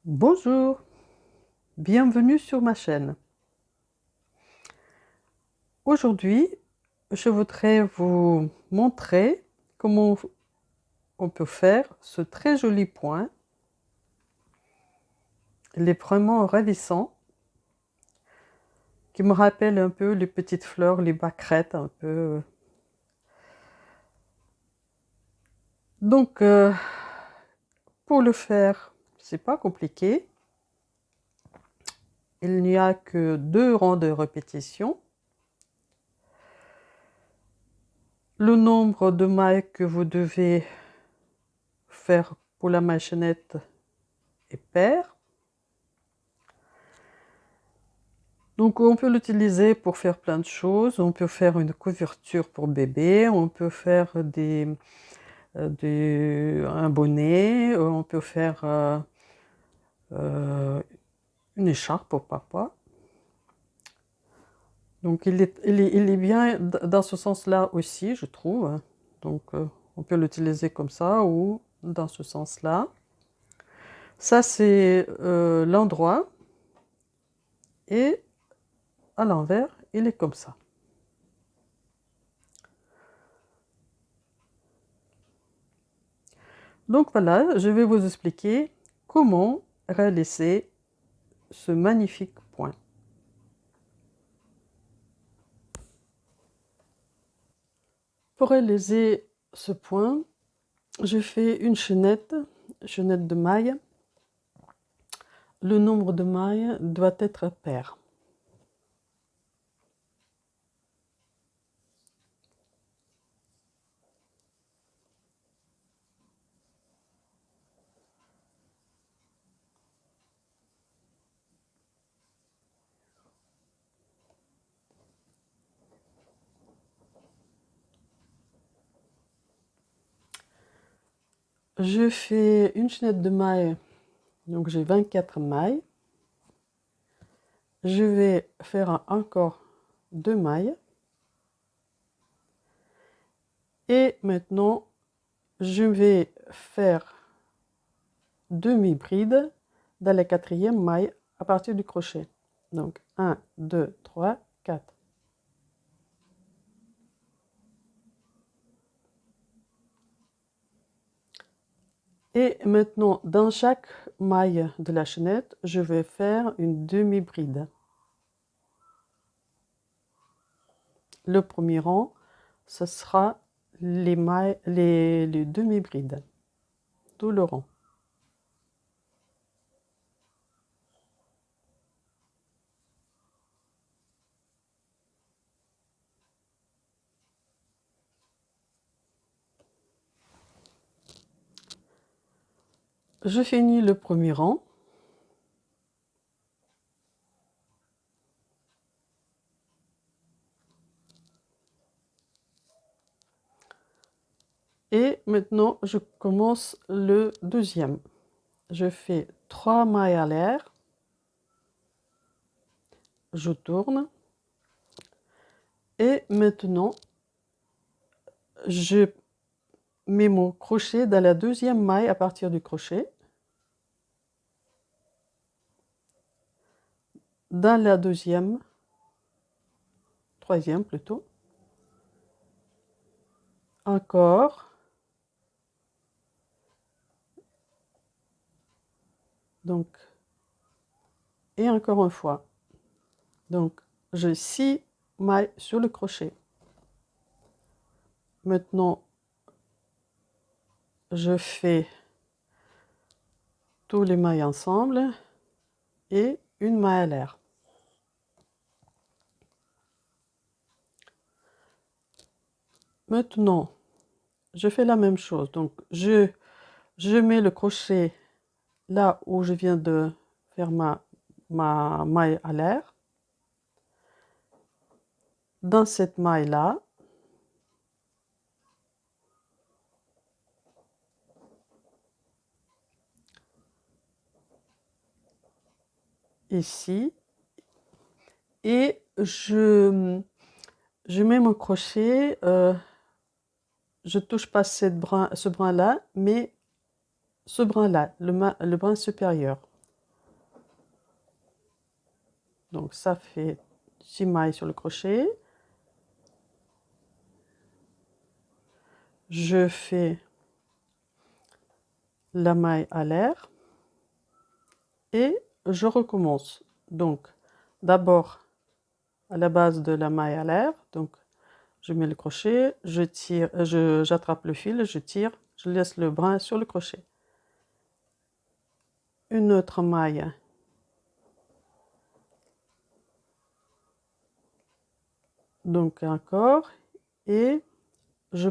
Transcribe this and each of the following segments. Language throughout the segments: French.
Bonjour, bienvenue sur ma chaîne. Aujourd'hui, je voudrais vous montrer comment on peut faire ce très joli point. Il est vraiment ravissant, qui me rappelle un peu les petites fleurs, les pâquerettes un peu. Donc, pour le faire, c'est pas compliqué. Il n'y a que 2 rangs de répétition. Le nombre de mailles que vous devez faire pour la maille chaînette est pair. Donc on peut l'utiliser pour faire plein de choses. On peut faire une couverture pour bébé, on peut faire un bonnet, on peut faire une écharpe pour papa. Donc il est bien dans ce sens-là aussi, je trouve. Donc on peut l'utiliser comme ça ou dans ce sens-là. Ça c'est l'endroit et à l'envers, il est comme ça. Donc voilà, je vais vous expliquer comment réaliser ce magnifique point. Pour réaliser ce point, je fais une chaînette de mailles. Le nombre de mailles doit être pair. Je fais une chaînette de mailles, donc j'ai 24 mailles. Je vais faire encore 2 mailles. Et maintenant, je vais faire demi-bride dans la 4e maille à partir du crochet. Donc 1, 2, 3, 4. Et maintenant, dans chaque maille de la chaînette, je vais faire une demi-bride. Le premier rang, ce sera les demi-brides, tout le rang. Je finis le premier rang. Et maintenant, je commence le deuxième. Je fais 3 mailles à l'air. Je tourne. Et maintenant, je mets mon crochet dans la deuxième maille à partir du crochet. Dans la troisième plutôt. Encore. Donc, et encore une fois. Donc, j'ai 6 mailles sur le crochet. Maintenant, je fais tous les mailles ensemble et une maille à l'air. Maintenant, je fais la même chose. Donc, je mets le crochet là où je viens de faire ma maille à l'air. Dans cette maille-là, ici, et je mets mon crochet, je touche pas ce brin-là, mais ce brin-là, le brin supérieur. Donc ça fait 6 mailles sur le crochet. Je fais la maille à l'air et je recommence. Donc d'abord à la base de la maille à l'air, donc je mets le crochet, je tire, j'attrape le fil, je tire, je laisse le brin sur le crochet. Une autre maille donc encore et je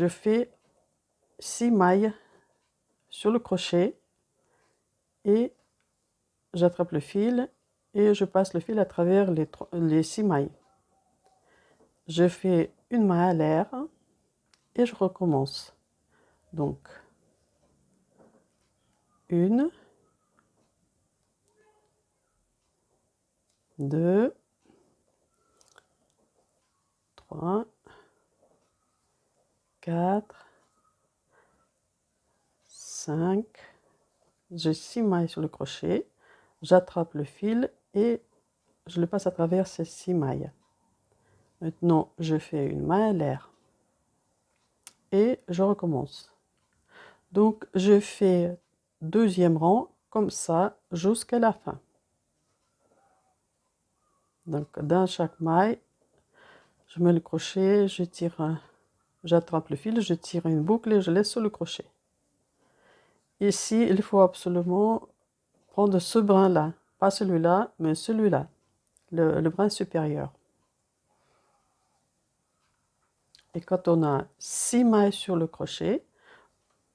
fais 6 mailles sur le crochet et j'attrape le fil et je passe le fil à travers les 6 mailles. Je fais une maille à l'air et je recommence. Donc, 1, 2, 3, 4, 5. J'ai 6 mailles sur le crochet. J'attrape le fil et je le passe à travers ces 6 mailles. Maintenant, je fais une maille à l'air et je recommence. Donc, je fais deuxième rang comme ça jusqu'à la fin. Donc, dans chaque maille, je mets le crochet, je tire, j'attrape le fil, je tire une boucle et je laisse sur le crochet. Ici, il faut absolument prendre ce brin-là, pas celui-là, mais celui-là, le brin supérieur. Et quand on a 6 mailles sur le crochet,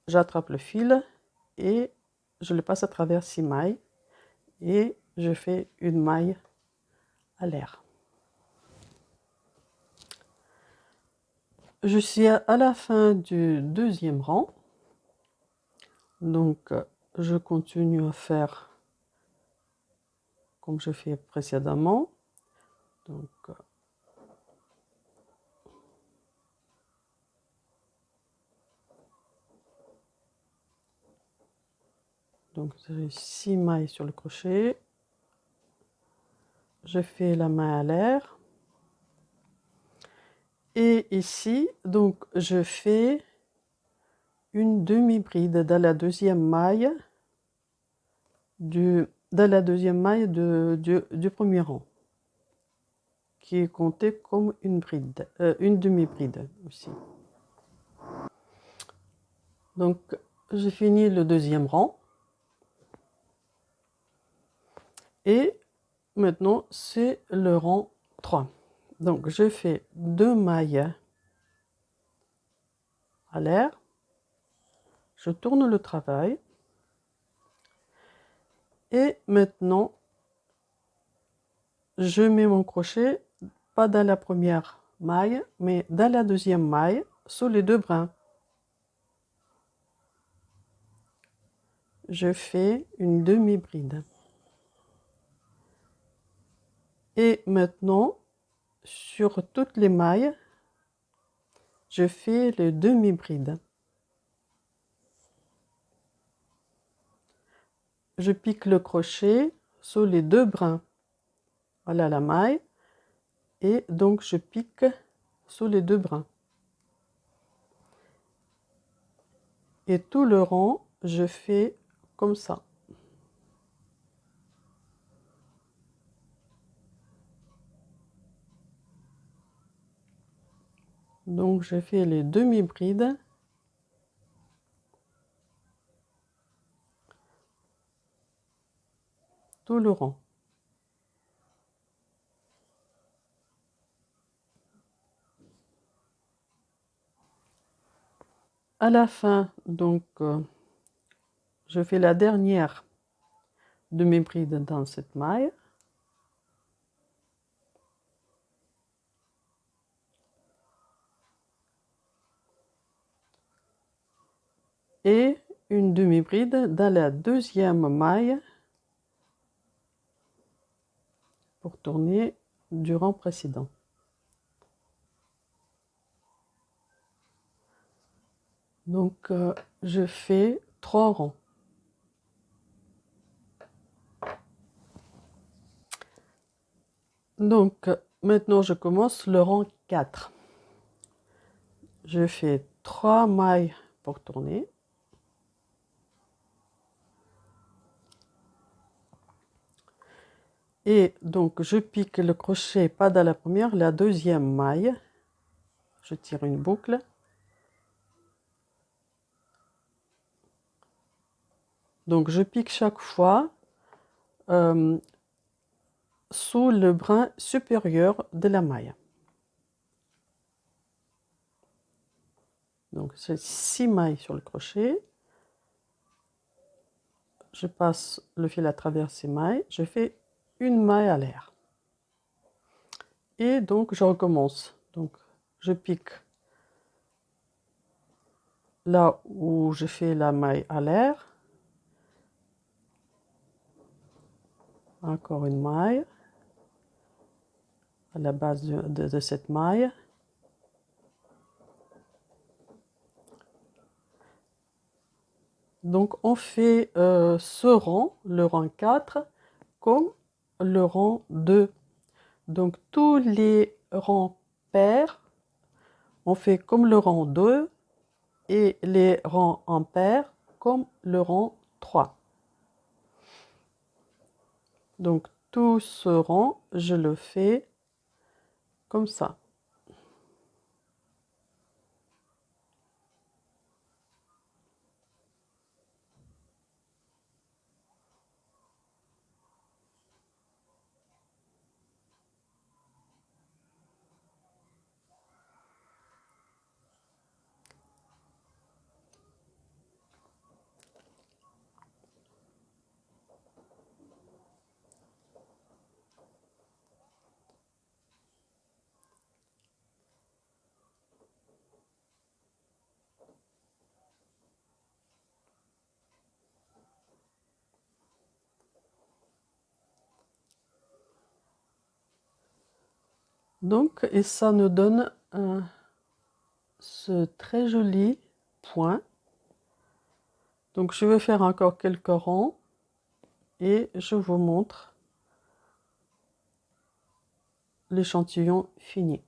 j'attrape le fil et je le passe à travers 6 mailles et je fais une maille à l'air. Je suis à la fin du deuxième rang, donc je continue à faire comme je fais précédemment. Donc j'ai 6 mailles sur le crochet, je fais la maille à l'air et ici donc je fais une demi-bride dans la deuxième maille du premier rang, qui est comptée comme une bride, une demi-bride aussi. Donc j'ai fini le deuxième rang et maintenant c'est le rang 3. Donc je fais 2 mailles à l'air, je tourne le travail et maintenant je mets mon crochet pas dans la première maille mais dans la deuxième maille sous les 2 brins. Je fais une demi-bride. Et maintenant, sur toutes les mailles, je fais les demi-brides. Je pique le crochet sous les 2 brins. Voilà la maille. Et donc, je pique sous les 2 brins. Et tout le rang, je fais comme ça. Donc, je fais les demi-brides. Tout le rang. À la fin, donc, je fais la dernière demi-bride dans cette maille. Et une demi-bride dans la deuxième maille pour tourner du rang précédent. Donc je fais 3 rangs. Donc, maintenant, je commence le rang 4. Je fais 3 mailles pour tourner. Et donc, je pique le crochet pas dans la première, la deuxième maille. Je tire une boucle. Donc, je pique chaque fois sous le brin supérieur de la maille. Donc, c'est 6 mailles sur le crochet. Je passe le fil à travers ces mailles. Je fais une maille à l'air. Et donc, je recommence. Donc, je pique là où je fais la maille à l'air. Encore une maille à la base de cette maille. Donc, on fait ce rang, le rang 4, comme le rang 2. Donc, tous les rangs pairs, on fait comme le rang 2 et les rangs impairs comme le rang 3. Donc, tout ce rang, je le fais comme ça. Donc, et ça nous donne ce très joli point. Donc, je vais faire encore quelques rangs et je vous montre l'échantillon fini.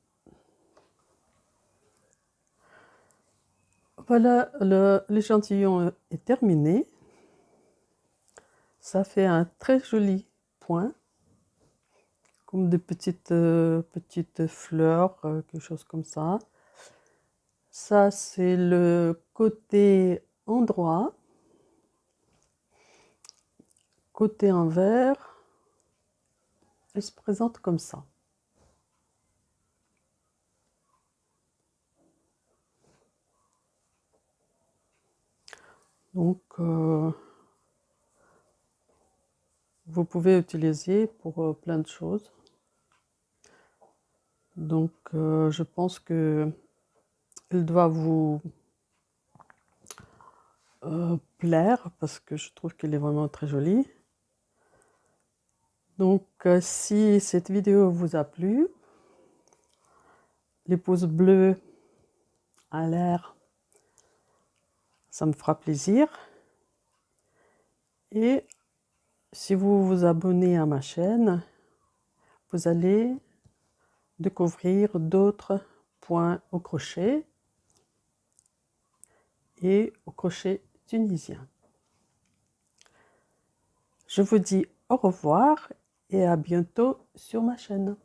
Voilà, l'échantillon est terminé. Ça fait un très joli point, comme des petites fleurs, quelque chose comme ça. Ça, c'est le côté endroit. Côté envers, il se présente comme ça. Donc, vous pouvez utiliser pour plein de choses. Donc, je pense que il doit vous plaire parce que je trouve qu'il est vraiment très joli. Donc, si cette vidéo vous a plu, les pouces bleus à l'air, ça me fera plaisir. Et si vous vous abonnez à ma chaîne, vous allez découvrir d'autres points au crochet et au crochet tunisien. Je vous dis au revoir et à bientôt sur ma chaîne.